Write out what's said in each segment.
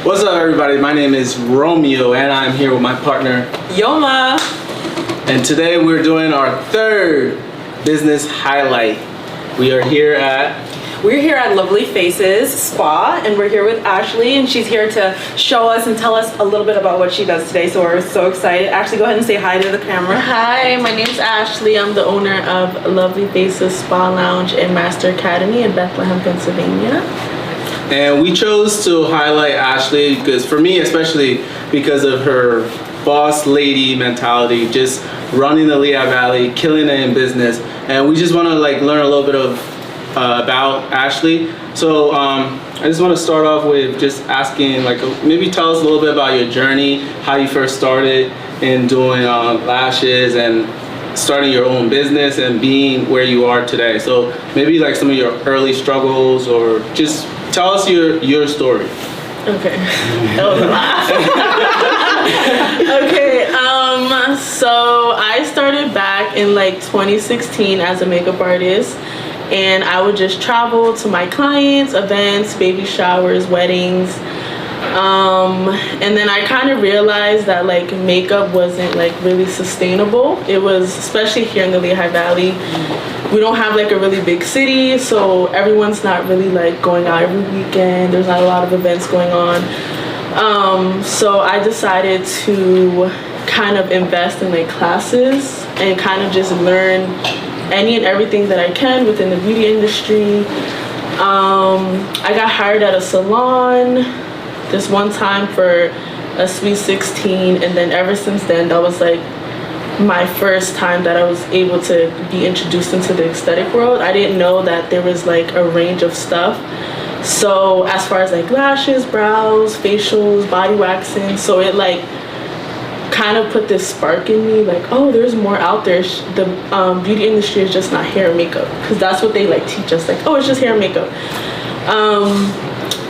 What's up, everybody? My name is Romeo, and I'm here with my partner, Yoma. And today we're doing our third business highlight. We're here at LovelyyFaces Spa, and we're here with Ashley, and she's here to show us and tell us a little bit about what she does today, so we're so excited. Ashley, go ahead and say hi to the camera. Hi, my name's Ashley. I'm the owner of LovelyyFaces Spa Lounge and Master Academy in Bethlehem, Pennsylvania. And we chose to highlight Ashley because, for me especially, because of her boss lady mentality, just running the Lehigh Valley, killing it in business. And we just want to learn a little bit of about Ashley. So I just want to start off with just asking, maybe tell us a little bit about your journey, how you first started in doing lashes and starting your own business and being where you are today. So maybe some of your early struggles, or just tell us your story. Okay, that was a lot. Okay, so I started back in 2016 as a makeup artist, and I would just travel to my clients, events, baby showers, weddings, and then I kind of realized that makeup wasn't really sustainable. It was, especially here in the Lehigh Valley, we don't have a really big city, so everyone's not really going out every weekend. There's not a lot of events going on. So I decided to kind of invest in classes and kind of just learn any and everything that I can within the beauty industry. I got hired at a salon this one time for a Sweet 16, and then ever since then, that was my first time that I was able to be introduced into the aesthetic world. I didn't know that there was a range of stuff. So as far as lashes, brows, facials, body waxing, so it kind of put this spark in me, oh, there's more out there. The beauty industry is just not hair and makeup, because that's what they teach us, oh, it's just hair and makeup.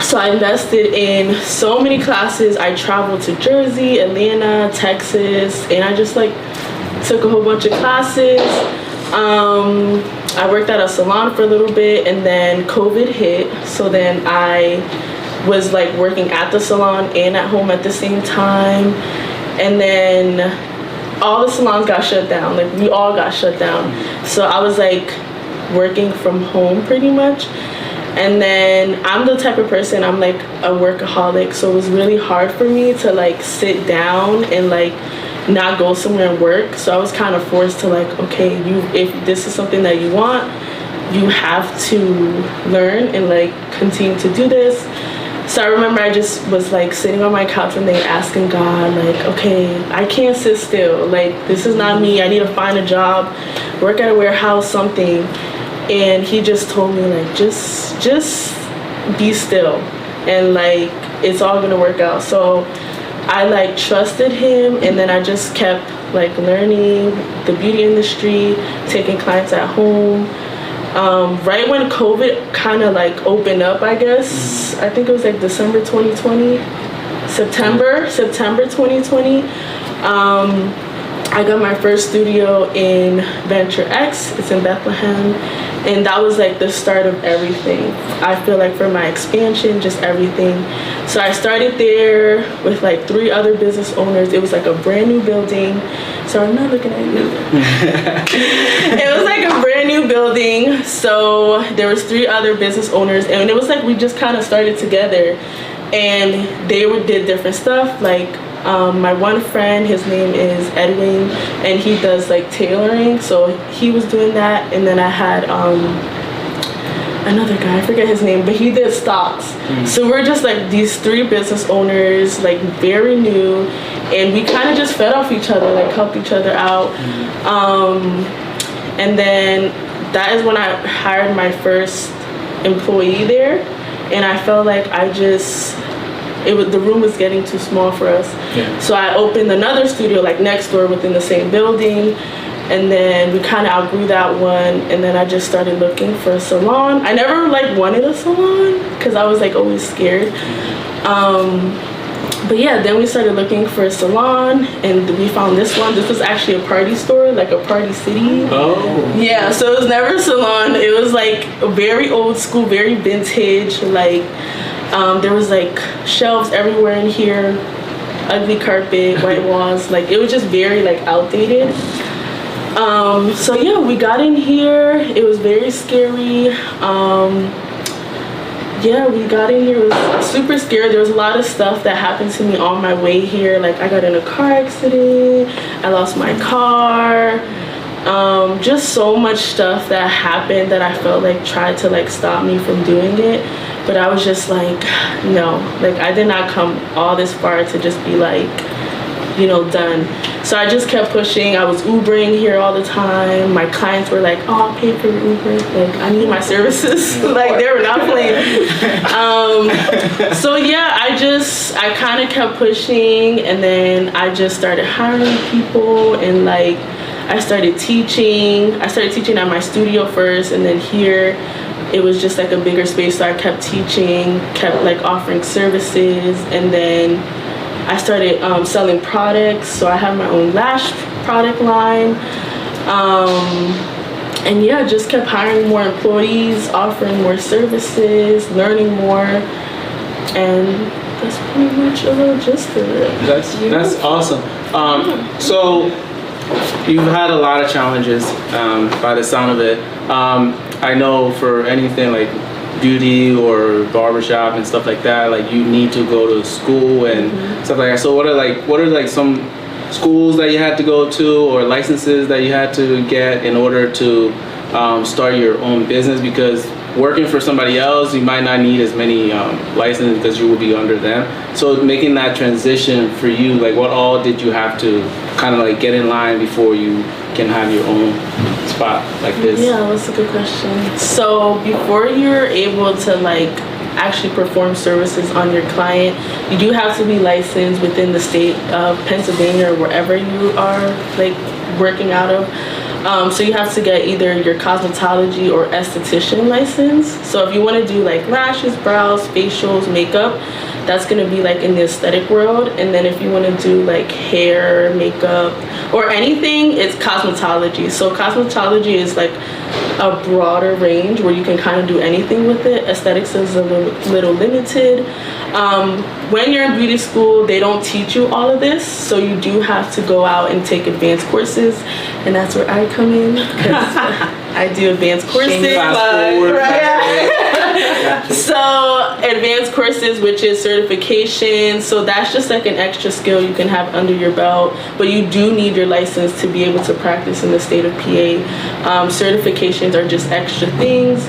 So I invested in so many classes. I traveled to Jersey, Atlanta, Texas, and I just took a whole bunch of classes. I worked at a salon for a little bit, and then COVID hit. So then I was working at the salon and at home at the same time. And then all the salons got shut down. We all got shut down. So I was working from home pretty much. And then I'm the type of person, I'm a workaholic. So it was really hard for me to sit down and not go somewhere and work. So I was kind of forced to okay, if this is something that you want, you have to learn and continue to do this. So I remember I just was sitting on my couch one day asking God, okay, I can't sit still. This is not me. I need to find a job, work at a warehouse, something. And he just told me just be still, and it's all gonna work out. So I trusted him, and then I just kept learning the beauty industry, taking clients at home. Right when COVID kind of opened up, I guess, I think it was December 2020, September 2020. I got my first studio in Venture X. It's in Bethlehem, and that was the start of everything. I feel for my expansion, just everything. So I started there with 3 other business owners. It was a brand new building. So I'm not looking at you. It was a brand new building. So there was 3 other business owners, and it was we just kind of started together, and they did different stuff. My one friend, his name is Edwin, and he does tailoring, so he was doing that. And then I had another guy, I forget his name, but he did stocks. So we're just these 3 business owners, very new, and we kind of just fed off each other, helped each other out. And then that is when I hired my first employee there, and I felt the room was getting too small for us. Yeah. So I opened another studio next door within the same building, and then we kind of outgrew that one, and then I just started looking for a salon. I never wanted a salon because I was always scared. But yeah, then we started looking for a salon, and we found this one. This was actually a party store, a party city. Oh. Yeah, so it was never a salon. It was very old school, very vintage, There was like shelves everywhere in here, ugly carpet, white walls. Like it was just very like outdated. So yeah, we got in here. It was very scary. Yeah, we got in here. It was super scary. There was a lot of stuff that happened to me on my way here. Like I got in a car accident. I lost my car. Just so much stuff that happened that I felt like tried to like stop me from doing it. But I was just like, no, like I did not come all this far to just be like, you know, done. So I just kept pushing. I was Ubering here all the time. My clients were like, oh, I'll pay for your Uber. Like, I need my services. Like, they were not playing. So yeah, I kind of kept pushing, and then I just started hiring people, and like, I started teaching. I started teaching at my studio first, and then here, it was just like a bigger space, so I kept teaching, kept like offering services, and then I started selling products. So I have my own lash product line, and yeah, just kept hiring more employees, offering more services, learning more, and that's pretty much a little gist of it. That's awesome. So you've had a lot of challenges by the sound of it. I know for anything like beauty or barbershop and stuff like that, like you need to go to school and stuff like that. So what are some schools that you had to go to, or licenses that you had to get in order to start your own business? Because working for somebody else, you might not need as many licenses because you will be under them. So making that transition for you, like what all did you have to kind of like get in line before you can have your own spot like this? Yeah, that's a good question. So before you're able to like actually perform services on your client, you do have to be licensed within the state of Pennsylvania or wherever you are like working out of. So you have to get either your cosmetology or esthetician license. So if you want to do like lashes, brows, facials, makeup, that's going to be like in the aesthetic world. And then if you want to do like hair, makeup, or anything, it's cosmetology. So cosmetology is like a broader range where you can kind of do anything with it. Aesthetics is a little limited. When you're in beauty school, they don't teach you all of this, so you do have to go out and take advanced courses, and that's where I come in, because I do advanced courses. So advanced courses, which is certification, so that's just like an extra skill you can have under your belt, but you do need your license to be able to practice in the state of PA. Certifications are just extra things.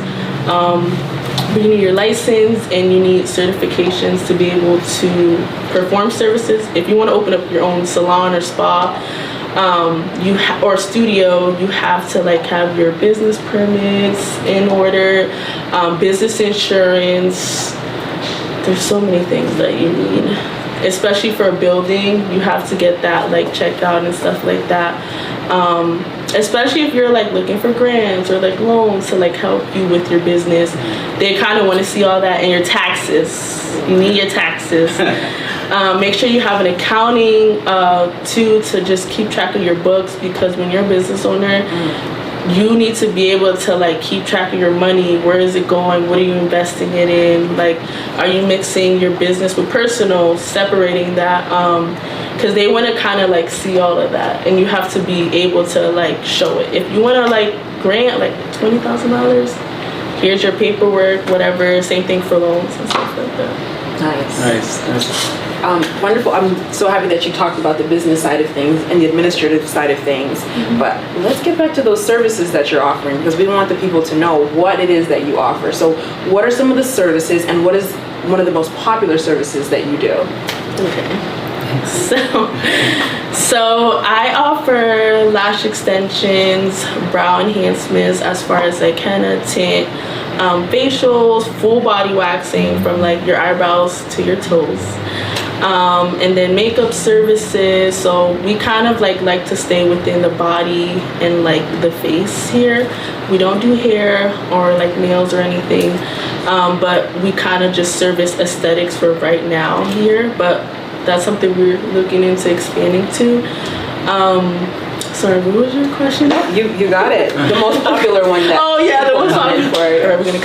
You need your license and you need certifications to be able to perform services. If you want to open up your own salon or spa, or studio, you have to like have your business permits in order, business insurance. There's so many things that you need, especially for a building. You have to get that like checked out and stuff like that. Especially if you're like looking for grants or like loans to like help you with your business, they kind of want to see all that, and your taxes. You need your taxes. Make sure you have an accounting too, to just keep track of your books, because when you're a business owner, you need to be able to like keep track of your money. Where is it going? What are you investing it in? Like, are you mixing your business with personal, separating that? Because they want to kind of like see all of that, and you have to be able to like show it. If you want to like grant like $20,000, here's your paperwork, whatever. Same thing for loans and stuff like that. Nice. Wonderful. I'm so happy that you talked about the business side of things and the administrative side of things. But let's get back to those services that you're offering, because we want the people to know what it is that you offer. So what are some of the services, and what is one of the most popular services that you do? Okay. So I offer lash extensions, brow enhancements, as far as like henna, tint, facials, full body waxing from like your eyebrows to your toes, and then makeup services. So we kind of like to stay within the body and like the face here. We don't do hair or like nails or anything, but we kind of just service aesthetics for right now here, but that's something we're looking into expanding to. Sorry, what was your question? You got it. The most popular one. That Oh yeah, the most popular. for it. All right, we're gonna.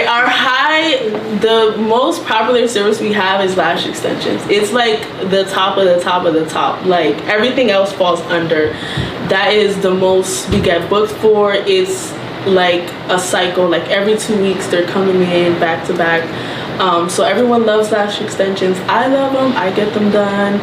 All right, the most popular service we have is lash extensions. It's like the top of the top of the top. Like everything else falls under. That is the most we get booked for. It's like a cycle. Like every 2 weeks, they're coming in back to back. So everyone loves lash extensions. I love them. I get them done.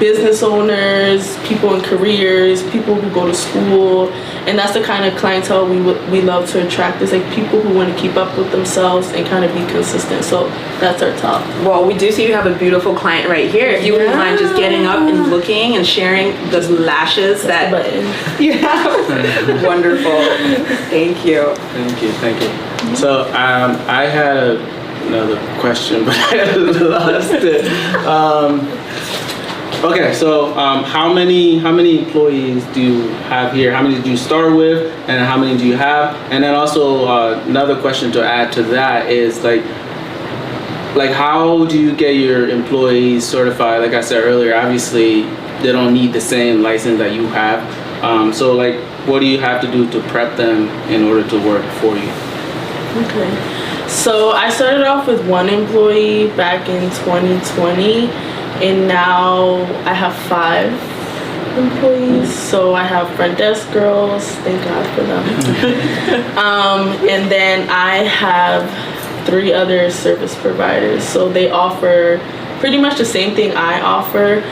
Business owners, people in careers, people who go to school, and that's the kind of clientele we love to attract. Is like people who want to keep up with themselves and kind of be consistent. So that's our top. Well, we do see you have a beautiful client right here. If you wouldn't mind just getting up and looking and sharing the lashes that you have. Wonderful. Thank you. Thank you. So I had another question, but I lost it. Okay, so how many employees do you have here? How many did you start with, and how many do you have? And then also another question to add to that is like how do you get your employees certified? Like I said earlier, obviously they don't need the same license that you have. So like, what do you have to do to prep them in order to work for you? Okay. So I started off with one employee back in 2020, and now I have 5 employees. So I have front desk girls, thank God for them. And then I have 3 other service providers. So they offer pretty much the same thing I offer,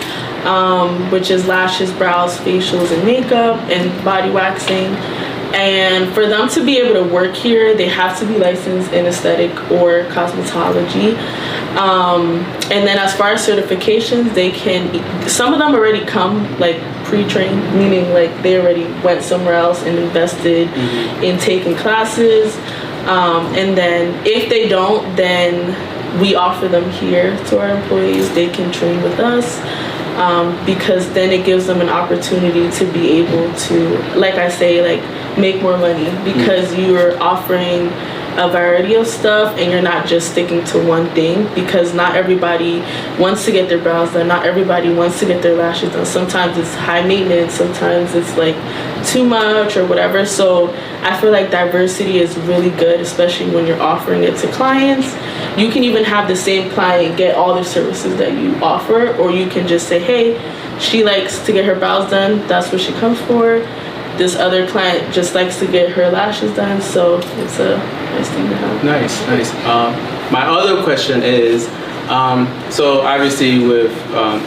which is lashes, brows, facials, and makeup, and body waxing. And for them to be able to work here, they have to be licensed in aesthetic or cosmetology. And then as far as certifications, some of them already come like pre-trained, meaning like they already went somewhere else and invested in taking classes. And then if they don't, then we offer them here to our employees. They can train with us. Because then it gives them an opportunity to be able to, like I say, like make more money, because you're offering a variety of stuff and you're not just sticking to one thing, because not everybody wants to get their brows done, not everybody wants to get their lashes done. Sometimes it's high maintenance, sometimes it's like too much or whatever. So I feel like diversity is really good, especially when you're offering it to clients. You can even have the same client get all the services that you offer, or you can just say, hey, she likes to get her brows done, that's what she comes for. This other client just likes to get her lashes done, so it's a nice thing to have. Nice. My other question is, so obviously with,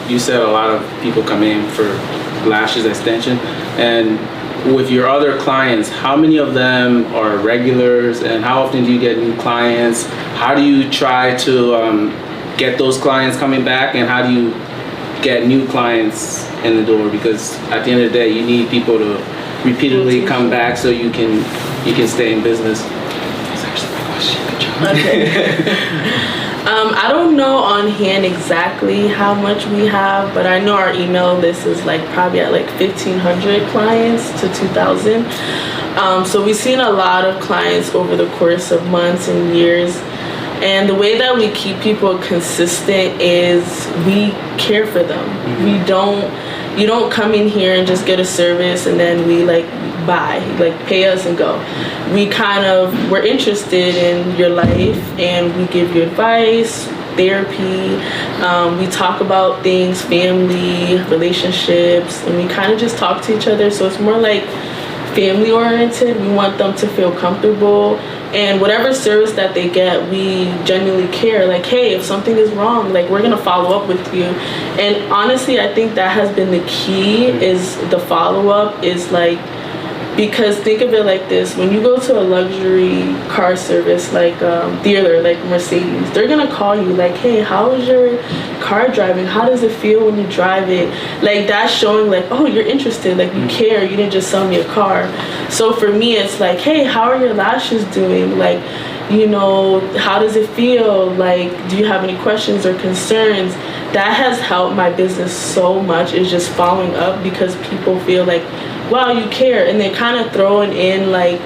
you said a lot of people come in for lashes extension, and with your other clients, how many of them are regulars, and how often do you get new clients? How do you try to get those clients coming back, and how do you get new clients in the door? Because at the end of the day, you need people to repeatedly come back so you can stay in business. That's actually my question. Good job. Okay. I don't know on hand exactly how much we have, but I know our email list is like probably at like 1,500 clients to 2,000. So we've seen a lot of clients over the course of months and years. And the way that we keep people consistent is we care for them. You don't come in here and just get a service and then we like buy, like pay us and go. We're interested in your life and we give you advice, therapy. We talk about things, family, relationships, and we kind of just talk to each other. So it's more like family oriented. We want them to feel comfortable, and whatever service that they get, we genuinely care. Like, hey, if something is wrong, like we're gonna follow up with you. And honestly, I think that has been the key, is the follow-up is like, because think of it like this, when you go to a luxury car service like dealer, like Mercedes, they're gonna call you like, hey, how is your car driving? How does it feel when you drive it? Like that's showing like, oh, you're interested, like you care, you didn't just sell me a car. So for me, it's like, hey, how are your lashes doing? Like, you know, how does it feel? Like, do you have any questions or concerns? That has helped my business so much, is just following up, because people feel like, wow, you care, and they're kind of throwing in like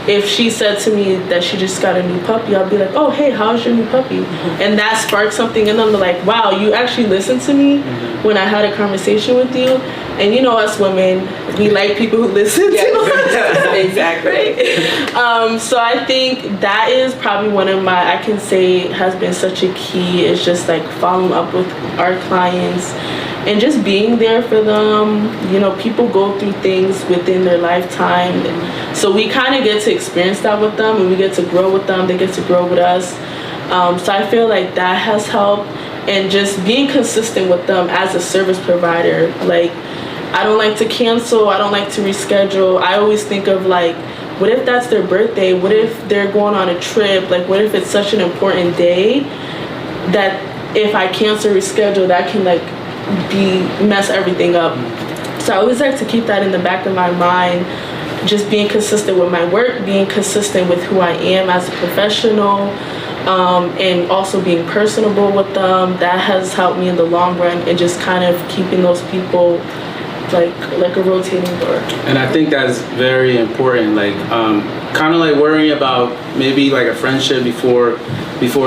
if she said to me that she just got a new puppy, I'll be like, oh, hey, how's your new puppy? And that sparked something in them. They're like, wow, you actually listened to me when I had a conversation with you. And you know, us women, we like people who listen to us. Exactly. Right? So I think that is probably one of my, I can say has been such a key, is just like following up with our clients and just being there for them. You know, people go through things within their lifetime. So we kind of get to experience that with them, and we get to grow with them. They get to grow with us. So I feel like that has helped. And just being consistent with them as a service provider. Like, I don't like to cancel. I don't like to reschedule. I always think of like, what if that's their birthday? What if they're going on a trip? Like, what if it's such an important day that if I cancel or reschedule, that can like mess everything up. So I always like to keep that in the back of my mind, just being consistent with my work, being consistent with who I am as a professional, and also being personable with them. That has helped me in the long run, and just kind of keeping those people like a rotating door. And I think that's very important, like kind of like worrying about maybe like a friendship before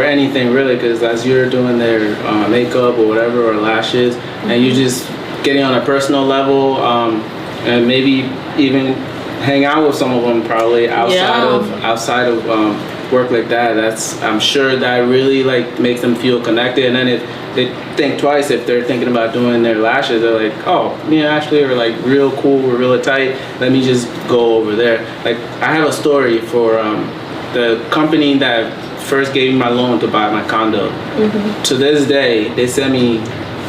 anything really, because as you're doing their makeup or whatever, or lashes, and you just getting on a personal level, and maybe even hang out with some of them probably outside of work like that. That's, I'm sure that really like makes them feel connected. And then if they think twice if they're thinking about doing their lashes, they're like, oh, me and Ashley are like real cool, we're real tight, let me just go over there. Like, I have a story for the company that first gave me my loan to buy my condo. To this day, they send me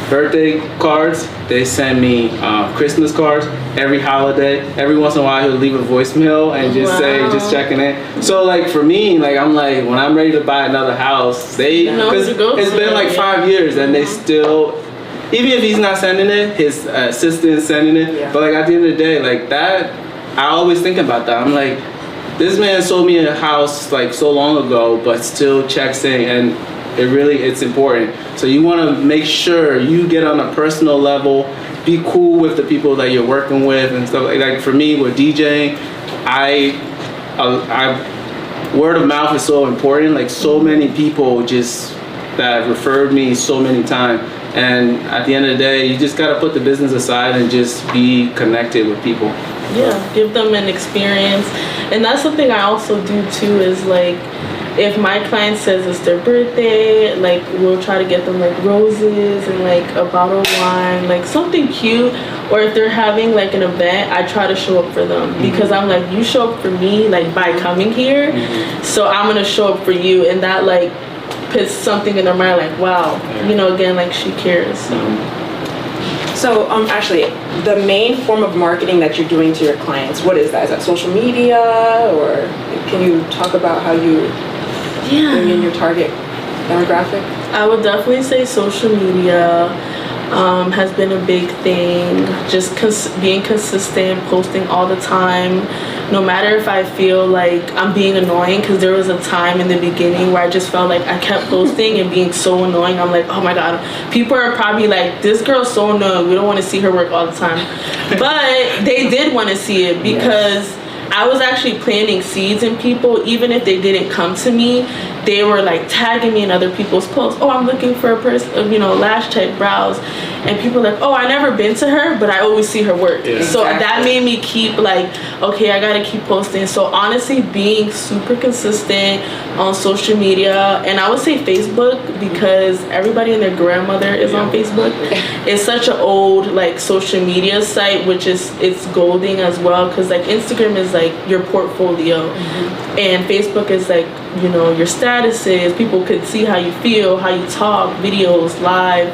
birthday cards, they send me Christmas cards, every holiday. Every once in a while he'll leave a voicemail and just say, just checking in. So like for me, like I'm like, when I'm ready to buy another house, because it's been like 5 years and they still, even if he's not sending it, his assistant's sending it, but like at the end of the day, like that, I always think about that. I'm like, this man sold me a house like so long ago, but still checks in, and it's important. So you want to make sure you get on a personal level, be cool with the people that you're working with and stuff like for me with DJing, I word of mouth is so important. Like so many people just that referred me so many times, and at the end of the day, you just got to put the business aside and just be connected with people. Yeah, give them an experience. And that's something I also do too, is like, if my client says it's their birthday, like we'll try to get them like roses and like a bottle of wine, like something cute. Or if they're having like an event, I try to show up for them, because I'm like, you show up for me like by coming here, so I'm gonna show up for you, and that like puts something in their mind like, wow, you know, again, like she cares. So Ashley, the main form of marketing that you're doing to your clients, what is that? Is that social media, or can you talk about how you bring in your target demographic? I would definitely say social media has been a big thing. Just being consistent, posting all the time, no matter if I feel like I'm being annoying, because there was a time in the beginning where I just felt like I kept posting and being so annoying. I'm like, oh my god, people are probably like, this girl's so annoying, we don't want to see her work all the time. But they did want to see it, because I was actually planting seeds in people. Even if they didn't come to me, they were like tagging me in other people's posts. Oh, I'm looking for a person, you know, lash tech, brows. And people are like, oh, I never been to her, but I always see her work. So that made me keep like, okay, I gotta keep posting. So honestly, being super consistent on social media, and I would say Facebook, because everybody and their grandmother is on Facebook. It's such an old like social media site, which is, it's golden as well, because like Instagram is like your portfolio, and Facebook is like, you know, your statuses. People could see how you feel, how you talk, videos, live.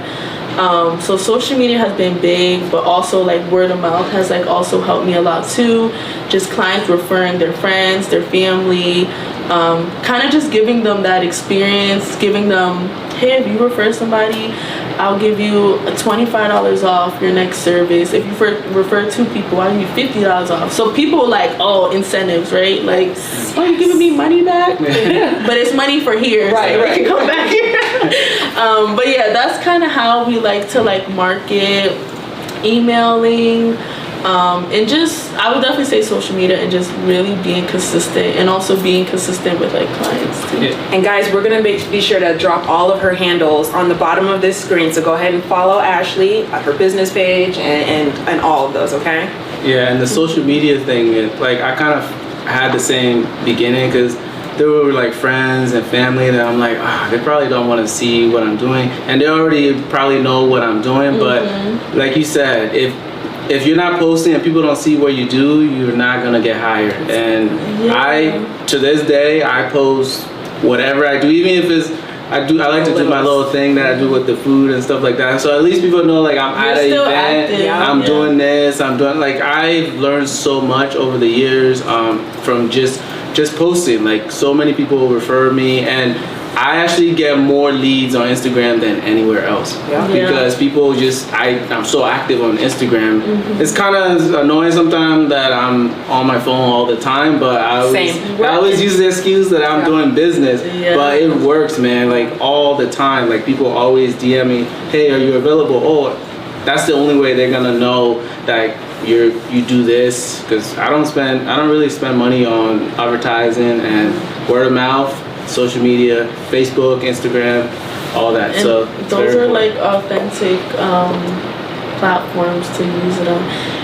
So social media has been big, but also like word of mouth has like also helped me a lot too. Just clients referring their friends, their family, kind of just giving them that experience, giving them, hey, if you refer somebody, I'll give you $25 off your next service. If you refer 2 people, I'll give you $50 off. So people like, oh, incentives, right? Like, oh, you're giving me money back? But it's money for here, so they can come back here. But yeah, that's kind of how we like to like market, emailing, And just, I would definitely say social media and just really being consistent, and also being consistent with like clients too. Yeah. And guys, we're gonna be sure to drop all of her handles on the bottom of this screen. So go ahead and follow Ashley at her business page and all of those, okay? Yeah, and the social media thing, like I kind of had the same beginning because there were like friends and family that I'm like, they probably don't want to see what I'm doing, and they already probably know what I'm doing. But like you said, if you're not posting and people don't see what you do, you're not gonna get hired. And I, to this day, I post whatever I do, even if it's I like to do my little thing that I do with the food and stuff like that. So at least people know like I'm at an event, active. I'm doing this, I'm doing, like I've learned so much over the years from just posting. Like so many people refer me, and I actually get more leads on Instagram than anywhere else because people just, I'm so active on Instagram. It's kind of annoying sometimes that I'm on my phone all the time, but I always use the excuse that I'm doing business, but it works, man, like all the time. Like people always DM me, hey, are you available? Oh, that's the only way they're gonna know that you do this, because I don't really spend money on advertising and word of mouth, social media, Facebook, Instagram, all that. And so those are like authentic platforms to use it on.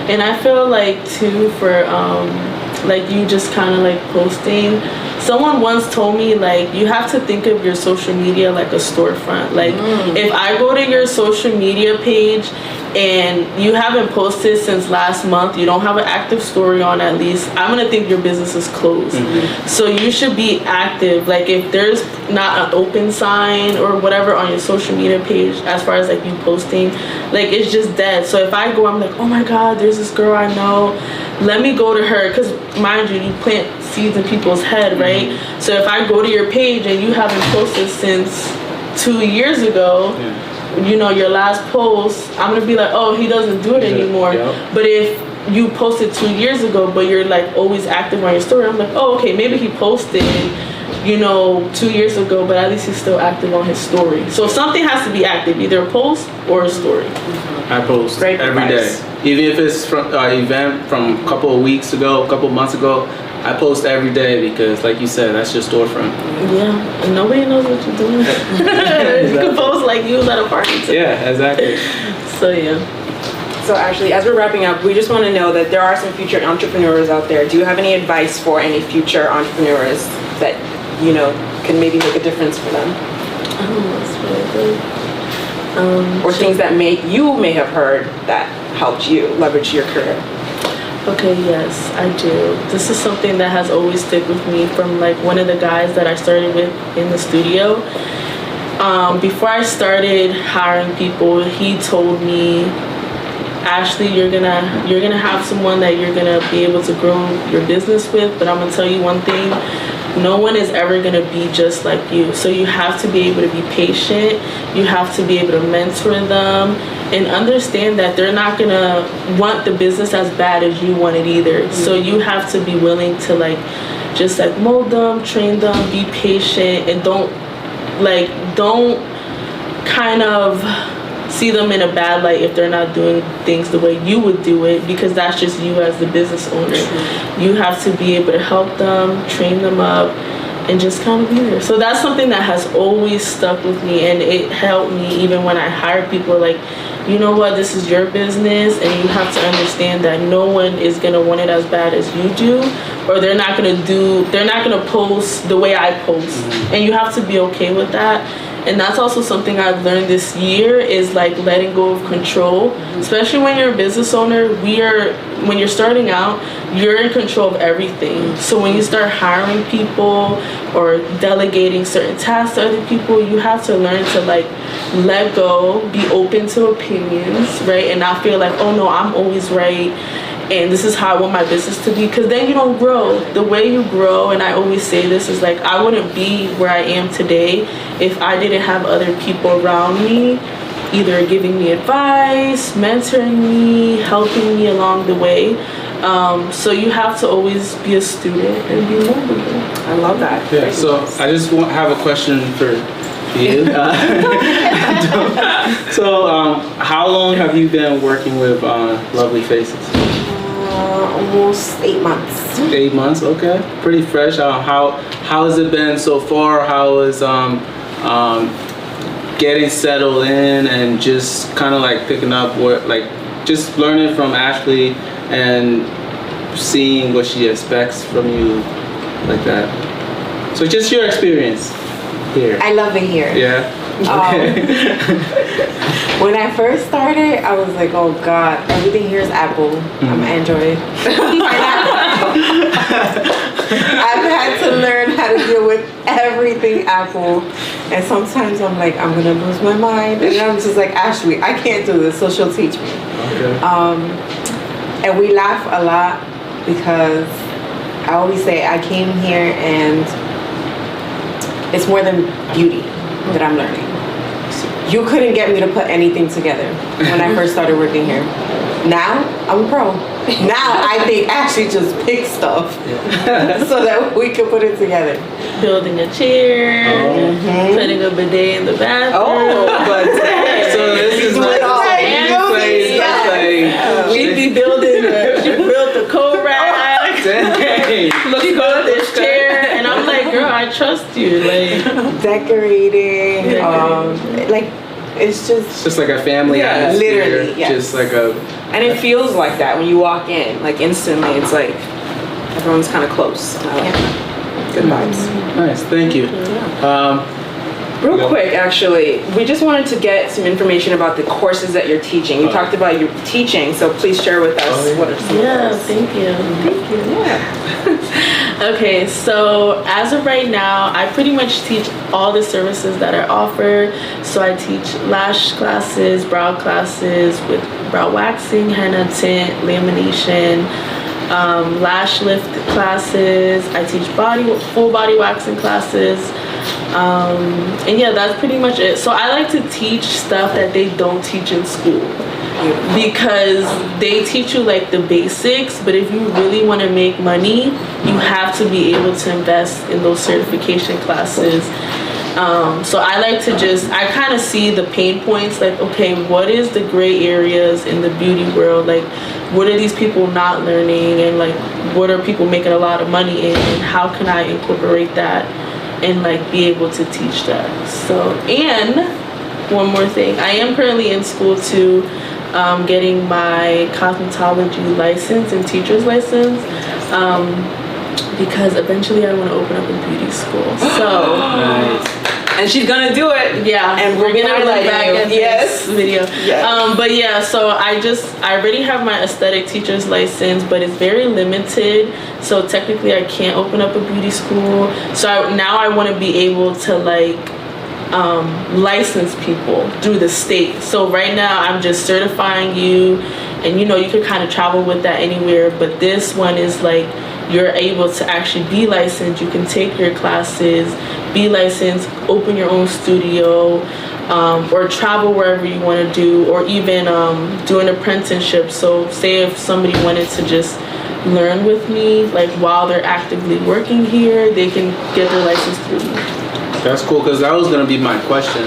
And I feel like too, for like you just kind of like posting, someone once told me like you have to think of your social media like a storefront. Like if I go to your social media page and you haven't posted since last month, you don't have an active story on at least, I'm gonna think your business is closed. So you should be active. Like if there's not an open sign or whatever on your social media page as far as like you posting, like it's just dead. So if I go, I'm like, oh my god, there's this girl I know, let me go to her, because mind you plant seeds in people's head, right? So if I go to your page and you haven't posted since 2 years ago, you know, your last post, I'm gonna be like, oh, he doesn't do it anymore. But if you posted 2 years ago but you're like always active on your story, I'm like, oh, okay, maybe he posted, you know, 2 years ago, but at least he's still active on his story. So something has to be active, either a post or a story. I post every day, even if it's from an event from a couple of weeks ago, a couple of months ago. I post every day because, like you said, that's your storefront. Yeah, and nobody knows what you're doing. You can post like you was at a party too. Yeah, exactly. So yeah. So Ashley, as we're wrapping up, we just want to know that there are some future entrepreneurs out there. Do you have any advice for any future entrepreneurs that, you know, can maybe make a difference for them? That's really good. Or things that you may have heard that helped you leverage your career? Okay, yes, I do. This is something that has always stuck with me from like one of the guys that I started with in the studio. Before I started hiring people, he told me, Ashley, you're gonna have someone that you're gonna be able to grow your business with, but I'm gonna tell you one thing, no one is ever gonna be just like you. So you have to be able to be patient, you have to be able to mentor them, and understand that they're not gonna want the business as bad as you want it either. So you have to be willing to like just like mold them, train them, be patient, and don't kind of see them in a bad light if they're not doing things the way you would do it, because that's just you as the business owner. You have to be able to help them, train them up, and just kind of be there. So that's something that has always stuck with me, and it helped me even when I hire people. Like, you know what, this is your business, and you have to understand that no one is gonna want it as bad as you do, or they're not gonna post the way I post, and you have to be okay with that. And that's also something I've learned this year, is like letting go of control, especially when you're a business owner. When you're starting out, you're in control of everything. So when you start hiring people or delegating certain tasks to other people, you have to learn to like let go, be open to opinions, right? And not feel like, oh no, I'm always right, and this is how I want my business to be, because then you don't grow. The way you grow, and I always say this, is like I wouldn't be where I am today if I didn't have other people around me, either giving me advice, mentoring me, helping me along the way. So you have to always be a student and be moldable. I love that. Yeah, so I just have a question for you. So how long have you been working with LovelyyFaces? almost 8 months. 8 months, okay, pretty fresh. How has it been so far? How is getting settled in and just kind of like picking up what, like, just learning from Ashley and seeing what she expects from you, like that. So just your experience here. I love it here. Yeah. Okay. When I first started, I was like, oh God, everything here is Apple. I'm Android. I've had to learn how to deal with everything Apple. And sometimes I'm like, I'm gonna lose my mind. And I'm just like, Ashley, I can't do this, so she'll teach me. Okay. And we laugh a lot because I always say I came here and it's more than beauty that I'm learning. You couldn't get me to put anything together when I first started working here. Now, I'm a pro. Now, I think Ashley just picks stuff so that we can put it together. Building a chair, putting a bidet in the bathroom. Oh, but So this is like She'd be building, she built the coat rack. She built this chair, and I'm like, girl, I trust you. Like decorating, like it's just like a family atmosphere. Literally, yes. Just like a. And it feels like that when you walk in, like instantly. It's like everyone's kind of close. Good vibes. Nice, thank you. Real quick, actually, we just wanted to get some information about the courses that you're teaching. You talked about your teaching, so please share with us what are some of those. Thank you. Thank you. Yeah. Okay, so as of right now, I pretty much teach all the services that are offered. So I teach lash classes, brow classes with brow waxing, henna tint, lamination, lash lift classes. I teach full body waxing classes. And yeah, that's pretty much it. So I like to teach stuff that they don't teach in school, because they teach you like the basics, but if you really want to make money, you have to be able to invest in those certification classes. So I like to I kind of see the pain points, like, okay, what is the gray areas in the beauty world? Like, what are these people not learning? And like, what are people making a lot of money in? And how can I incorporate that and like be able to teach that? So, and one more thing, I am currently in school too, getting my cosmetology license and teacher's license, because eventually I want to open up a beauty school. So Nice. And she's gonna do it. yeah, And we're gonna look highlight back you. at Yes. this video. Yes. But yeah, so I already have my aesthetic teacher's license, but it's very limited. So technically, I can't open up a beauty school. So now I want to be able to like license people through the state. So right now, I'm just certifying you, and you know you can kind of travel with that anywhere. But this one is like, you're able to actually be licensed. You can take your classes, be licensed, open your own studio, or travel wherever you want to do, or even do an apprenticeship. So say if somebody wanted to just learn with me, like while they're actively working here, they can get their license through me. That's cool, because that was gonna be my question.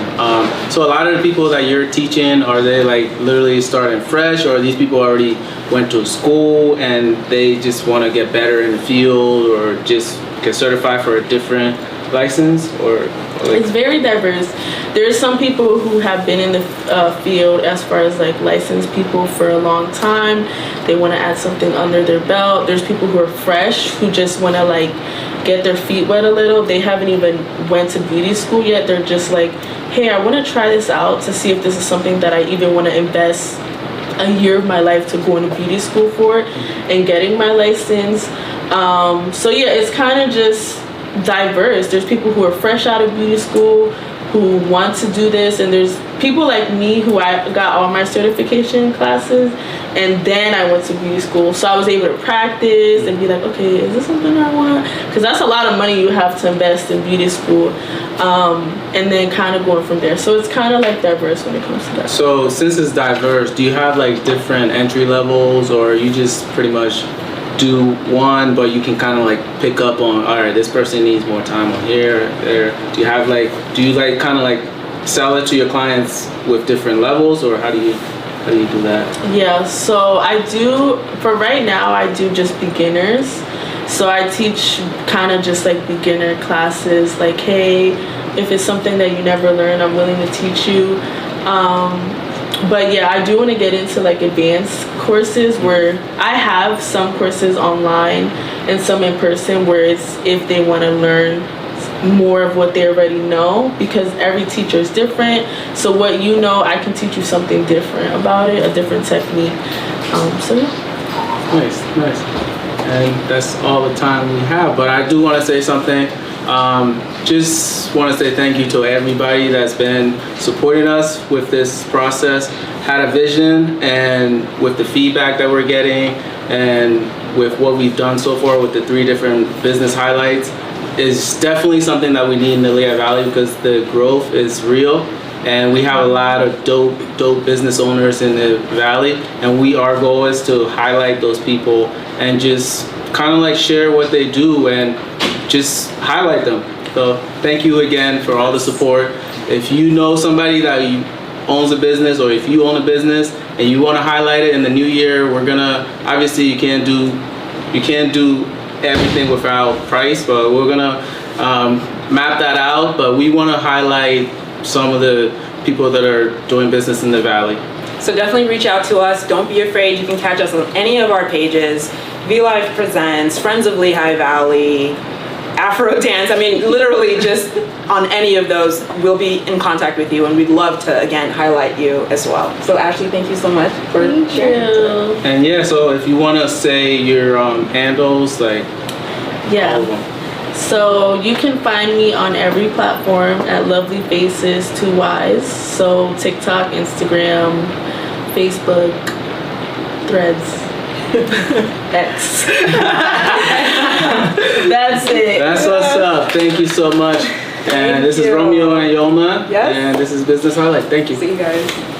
So a lot of the people that you're teaching, are they like literally starting fresh, or these people already went to school and they just want to get better in the field, or just get certified for a different license, or like? It's very diverse. There's some people who have been in the field as far as like licensed people for a long time. They want to add something under their belt. There's people who are fresh, who just want to like get their feet wet a little. They haven't even went to beauty school yet. They're just like, hey, I want to try this out to see if this is something that I even want to invest a year of my life to go into beauty school for and getting my license. So yeah, it's kind of just diverse. There's people who are fresh out of beauty school who want to do this, and there's people like me who I got all my certification classes and then I went to beauty school, so I was able to practice and be like, okay, is this something I want? Because that's a lot of money you have to invest in beauty school, and then kind of going from there. So it's kind of like diverse when it comes to that. So since it's diverse, do you have like different entry levels, or you just pretty much do one, but you can kind of like pick up on, all right, this person needs more time on here, there? Do you have like, kind of like sell it to your clients with different levels, or how do you? How do you do that? Yeah, so for right now, I do just beginners. So I teach kind of just like beginner classes, like, hey, if it's something that you never learned, I'm willing to teach you. But yeah, I do want to get into like advanced courses where I have some courses online and some in person where it's if they want to learn more of what they already know, because every teacher is different. So what you know, I can teach you something different about it, a different technique. So yeah. Nice. And that's all the time we have. But I do want to say something. Just want to say thank you to everybody that's been supporting us with this process. Had a vision, and with the feedback that we're getting and with what we've done so far with the 3 different business highlights is definitely something that we need in the Lehigh Valley, because the growth is real and we have a lot of dope business owners in the valley, and our goal is to highlight those people and just kind of like share what they do and just highlight them. So thank you again for all the support. If you know somebody that owns a business, or if you own a business and you want to highlight it in the new year, we're gonna, obviously you can't do everything without price, but we're gonna map that out. But we want to highlight some of the people that are doing business in the valley. So definitely reach out to us. Don't be afraid. You can catch us on any of our pages. Vlive Presents, Friends of Lehigh Valley, Afro Dance. I mean, literally just on any of those, we'll be in contact with you, and we'd love to, again, highlight you as well. So Ashley, thank you so much for sharing. And yeah, so if you want to say your handles, like, Yeah. So you can find me on every platform at LovelyyFaces 2 Ys. So TikTok, Instagram, Facebook, Threads, X. That's it. That's what's up. Thank you so much. And this is Romeo and Yoma. Yes. And this is Business Highlight. Thank you. See you guys.